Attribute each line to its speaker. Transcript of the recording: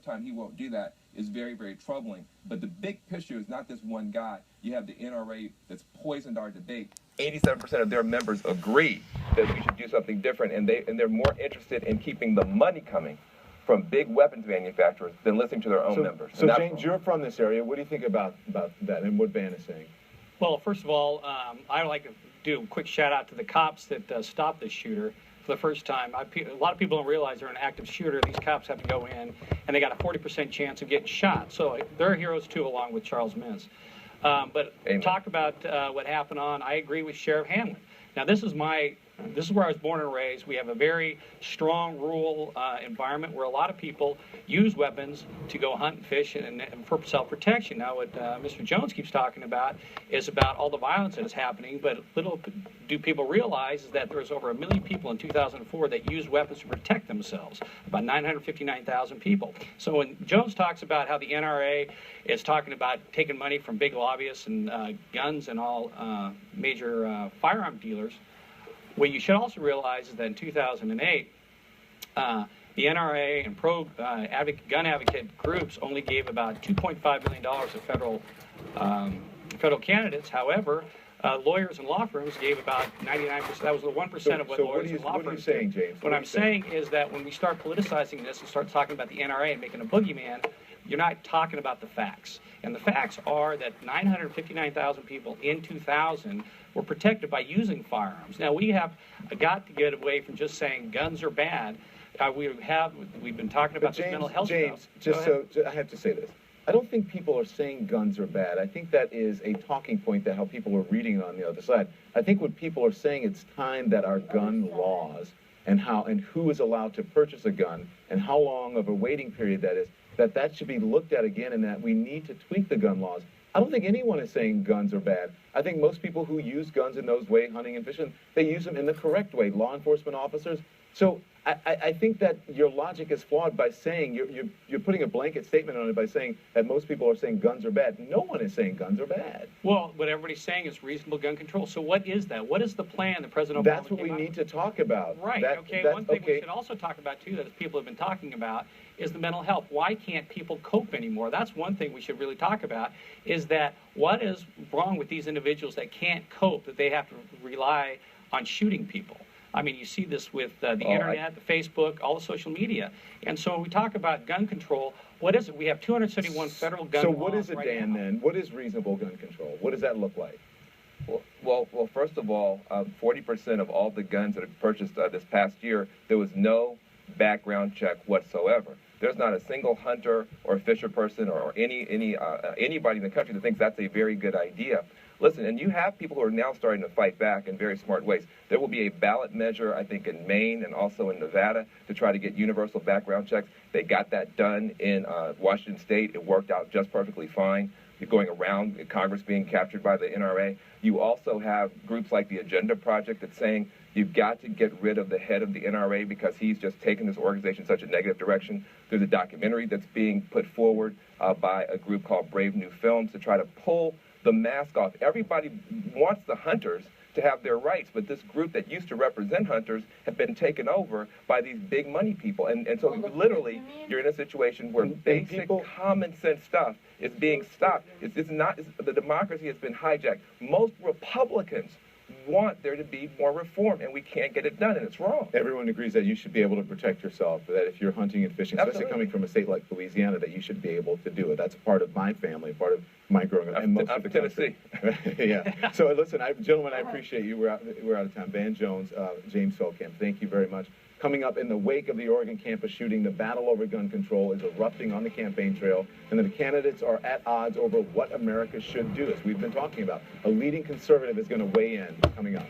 Speaker 1: lifetime he won't do that is very, very troubling. But the big picture is not this one guy. You have the NRA that's poisoned our debate. 87% of their members agree that we should do something different, and they're more interested in keeping the money coming from big weapons manufacturers than listening to their own members.
Speaker 2: So James, you're from this area. What do you think about that and what Van is saying?
Speaker 3: Well, first of all, I would like to do a quick shout out to the cops that stopped this shooter for the first time. A lot of people don't realize they're an active shooter. These cops have to go in, and they got a 40% chance of getting shot. So they're heroes too, along with Charles Mintz. But
Speaker 1: Amen.
Speaker 3: Talk about what happened I agree with Sheriff Hanlin. Now, this is where I was born and raised. We have a very strong rural environment where a lot of people use weapons to go hunt and fish and for self-protection. Now, what Mr. Jones keeps talking about is about all the violence that is happening, but little do people realize is that there was over 1 million people in 2004 that used weapons to protect themselves, about 959,000 people. So when Jones talks about how the NRA is talking about taking money from big lobbyists and guns and all major firearm dealers, what you should also realize is that in 2008, the NRA and gun advocate groups only gave about $2.5 million to federal candidates. However, lawyers and law firms gave about 99%. That was the 1% of what lawyers and law firms.
Speaker 2: What are you saying, James?
Speaker 3: What I'm saying is that when we start politicizing this and start talking about the NRA and making a boogeyman, you're not talking about the facts. And the facts are that 959,000 people in 2000 were protected by using firearms. Now, we have got to get away from just saying guns are bad. We've been talking about this mental health
Speaker 2: James,
Speaker 3: stuff.
Speaker 2: I have to say this. I don't think people are saying guns are bad. I think that is a talking point that how people are reading it on the other side. I think what people are saying, it's time that our gun laws and who is allowed to purchase a gun and how long of a waiting period that is, that should be looked at again, and that we need to tweak the gun laws. I don't think anyone is saying guns are bad. I think most people who use guns in those ways, hunting and fishing, they use them in the correct way, law enforcement officers. So I think that your logic is flawed by saying, you're putting a blanket statement on it by saying that most people are saying guns are bad. No one is saying guns are bad.
Speaker 3: Well, what everybody's saying is reasonable gun control. So what is that? What is the plan that President Obama
Speaker 2: That's what we need to talk about.
Speaker 3: Right, One thing we should also talk about, too, that people have been talking about is the mental health. Why can't people cope anymore? That's one thing we should really talk about, is that what is wrong with these individuals that can't cope, that they have to rely on shooting people? I mean, you see this with the internet, the Facebook, all the social media. And so when we talk about gun control, what is it? We have 271 federal gun laws.
Speaker 2: So what is it, Dan, then? What is reasonable gun control? What does that look like?
Speaker 1: Well, first of all, 40% of all the guns that have purchased this past year, there was no background check whatsoever. There's not a single hunter or fisher person or anybody in the country that thinks that's a very good idea. Listen, and you have people who are now starting to fight back in very smart ways. There will be a ballot measure, I think, in Maine and also in Nevada to try to get universal background checks. They got that done in Washington State. It worked out just perfectly fine. You're going around Congress being captured by the NRA. You also have groups like the Agenda Project that's saying you've got to get rid of the head of the NRA because he's just taken this organization in such a negative direction. There's a documentary that's being put forward by a group called Brave New Films to try to pull the mask off. Everybody wants the hunters to have their rights, but this group that used to represent hunters have been taken over by these big money people. And so literally, you're in a situation where basic common sense stuff is being stopped. The democracy has been hijacked. Most Republicans want there to be more reform, and we can't get it done, and it's wrong.
Speaker 2: Everyone agrees that you should be able to protect yourself, that if you're hunting and fishing, especially coming from a state like Louisiana, that you should be able to do it. That's part of my family, part of my growing up, and most of the country. Yeah. So listen, gentlemen, I appreciate you. We're out of time. Van Jones, James Feldkamp, thank you very much. Coming up in the wake of the Oregon campus shooting, the battle over gun control is erupting on the campaign trail, and the candidates are at odds over what America should do, as we've been talking about. A leading conservative is going to weigh in coming up.